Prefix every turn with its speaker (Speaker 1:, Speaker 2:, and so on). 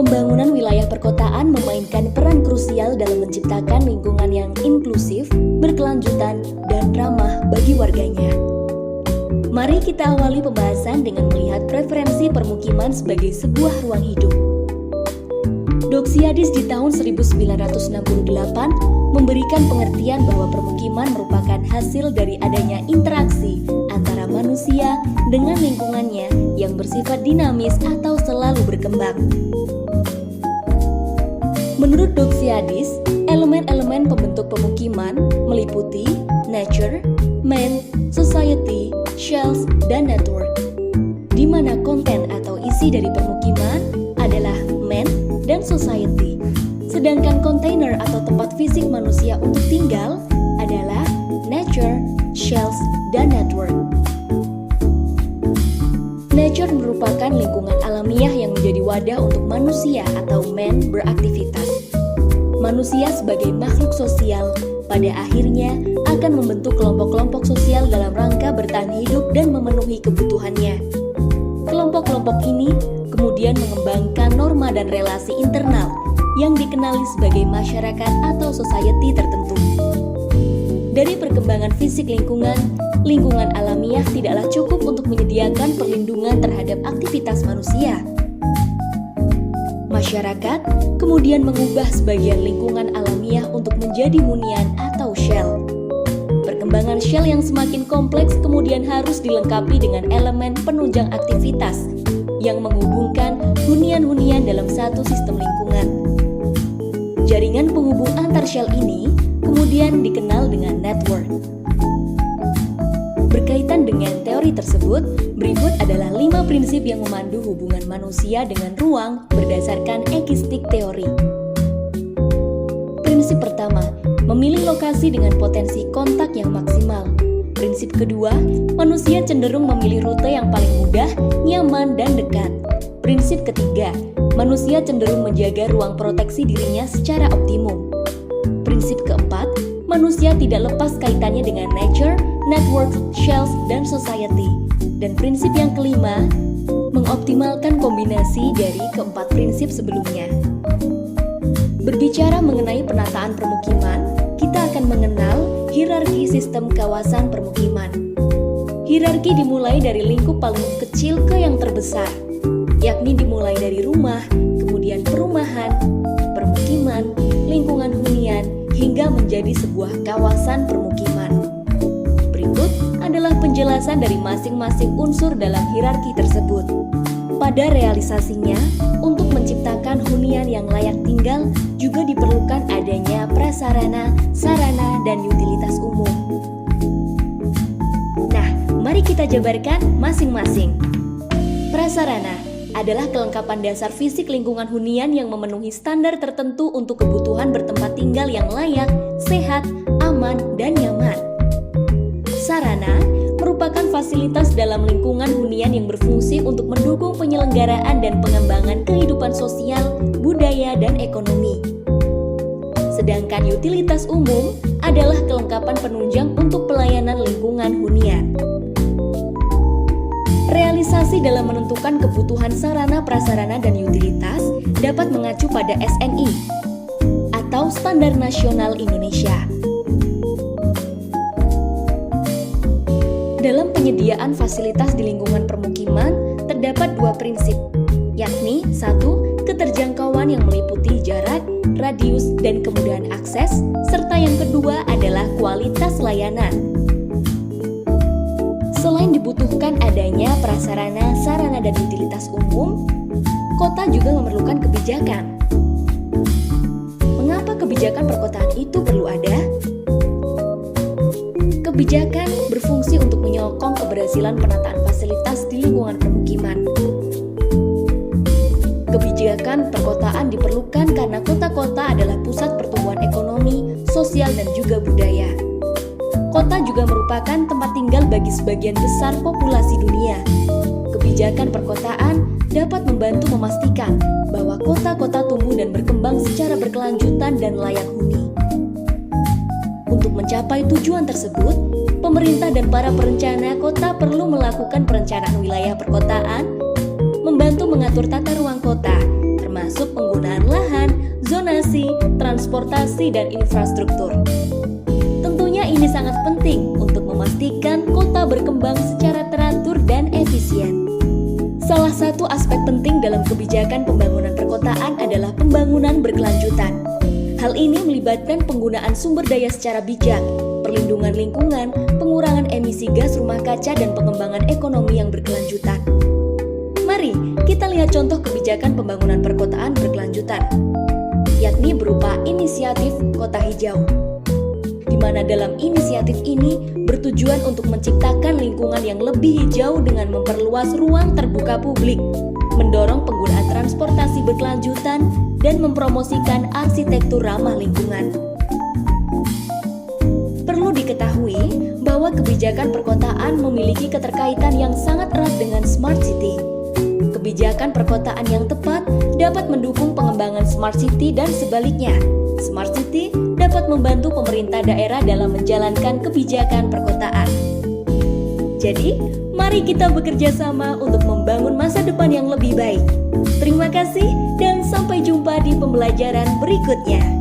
Speaker 1: Pembangunan wilayah perkotaan memainkan peran krusial dalam menciptakan lingkungan yang inklusif, berkelanjutan, dan ramah bagi warganya. Mari kita awali pembahasan dengan melihat preferensi permukiman sebagai sebuah ruang hidup. Doxiadis di tahun 1968 memberikan pengertian bahwa permukiman merupakan hasil dari adanya interaksi antara manusia dengan lingkungannya yang bersifat dinamis atau selalu berkembang. Menurut Doxiadis, elemen-elemen pembentuk pemukiman meliputi nature, man, society, shells, dan network, di mana konten atau isi dari permukiman adalah man dan society, sedangkan kontainer atau tempat fisik manusia untuk tinggal adalah nature, shells, dan network. Nature merupakan lingkungan alamiah yang menjadi wadah untuk manusia atau man beraktivitas. Manusia sebagai makhluk sosial pada akhirnya akan membentuk kelompok-kelompok sosial dalam rangka bertahan hidup dan memenuhi kebutuhannya. Kelompok-kelompok ini kemudian mengembangkan norma dan relasi internal yang dikenali sebagai masyarakat atau society tertentu. Dari perkembangan fisik lingkungan alamiah tidaklah cukup untuk menyediakan perlindungan terhadap aktivitas manusia. Masyarakat kemudian mengubah sebagian lingkungan alamiah untuk menjadi hunian atau shell. Perkembangan shell yang semakin kompleks kemudian harus dilengkapi dengan elemen penunjang aktivitas yang menghubungkan hunian-hunian dalam satu sistem lingkungan. Jaringan penghubung antar shell ini kemudian dikenal dengan network. Berkaitan dengan teori tersebut, berikut adalah 5 prinsip yang memandu hubungan manusia dengan ruang berdasarkan ekistik teori. Prinsip pertama, memilih lokasi dengan potensi kontak yang maksimal. Prinsip kedua, manusia cenderung memilih rute yang paling mudah, nyaman, dan dekat. Prinsip ketiga, manusia cenderung menjaga ruang proteksi dirinya secara optimum. Prinsip keempat, manusia tidak lepas kaitannya dengan nature, network, shells, dan society. Dan prinsip yang kelima, mengoptimalkan kombinasi dari keempat prinsip sebelumnya. Berbicara mengenai penataan permukiman, kita akan mengenal hierarki sistem kawasan permukiman. Hierarki dimulai dari lingkup paling kecil ke yang terbesar, yakni dimulai dari rumah, kemudian perumahan, permukiman, lingkungan hunian, hingga menjadi sebuah kawasan permukiman. Berikut adalah penjelasan dari masing-masing unsur dalam hierarki tersebut. Pada realisasinya, untuk menciptakan hunian yang layak tinggal juga diperlukan adanya prasarana, sarana, dan utilitas umum. Nah, mari kita jabarkan masing-masing. Prasarana adalah kelengkapan dasar fisik lingkungan hunian yang memenuhi standar tertentu untuk kebutuhan bertempat tinggal yang layak, sehat, aman, dan nyaman. Sarana merupakan fasilitas dalam lingkungan hunian yang berfungsi untuk mendukung penyelenggaraan dan pengembangan kehidupan sosial, budaya, dan ekonomi. Sedangkan utilitas umum adalah kelengkapan penunjang untuk pelayanan lingkungan hunian. Realisasi dalam menentukan kebutuhan sarana, prasarana, dan utilitas dapat mengacu pada SNI atau Standar Nasional Indonesia. Dalam penyediaan fasilitas di lingkungan permukiman, terdapat 2 prinsip, yakni 1. Keterjangkauan yang meliputi jarak, radius, dan kemudahan akses, serta yang kedua adalah kualitas layanan. Selain dibutuhkan adanya prasarana, sarana, dan utilitas umum, kota juga memerlukan kebijakan. Mengapa kebijakan perkotaan itu perlu ada? Kebijakan berfungsi untuk menyokong keberhasilan penataan fasilitas di lingkungan permukiman. Kebijakan perkotaan diperlukan karena kota-kota adalah pusat pertumbuhan ekonomi, sosial, dan juga budaya. Kota juga merupakan tempat tinggal bagi sebagian besar populasi dunia. Kebijakan perkotaan dapat membantu memastikan bahwa kota-kota tumbuh dan berkembang secara berkelanjutan dan layak huni. Untuk mencapai tujuan tersebut, pemerintah dan para perencana kota perlu melakukan perencanaan wilayah perkotaan, membantu mengatur tata ruang kota, termasuk penggunaan lahan, zonasi, transportasi, dan infrastruktur. Tentunya ini sangat penting untuk memastikan kota berkembang secara teratur dan efisien. Salah satu aspek penting dalam kebijakan pembangunan perkotaan adalah pembangunan berkelanjutan. Hal ini melibatkan penggunaan sumber daya secara bijak, perlindungan lingkungan, pengurangan emisi gas rumah kaca, dan pengembangan ekonomi yang berkelanjutan. Mari kita lihat contoh kebijakan pembangunan perkotaan berkelanjutan, yakni berupa inisiatif Kota Hijau, di mana dalam inisiatif ini bertujuan untuk menciptakan lingkungan yang lebih hijau dengan memperluas ruang terbuka publik, mendorong penggunaan transportasi berkelanjutan, dan mempromosikan arsitektur ramah lingkungan. Perlu diketahui bahwa kebijakan perkotaan memiliki keterkaitan yang sangat erat dengan Smart City. Kebijakan perkotaan yang tepat dapat mendukung pengembangan Smart City dan sebaliknya. Smart City dapat membantu pemerintah daerah dalam menjalankan kebijakan perkotaan. Jadi, mari kita bekerja sama untuk membangun masa depan yang lebih baik. Terima kasih dan sampai jumpa di pembelajaran berikutnya.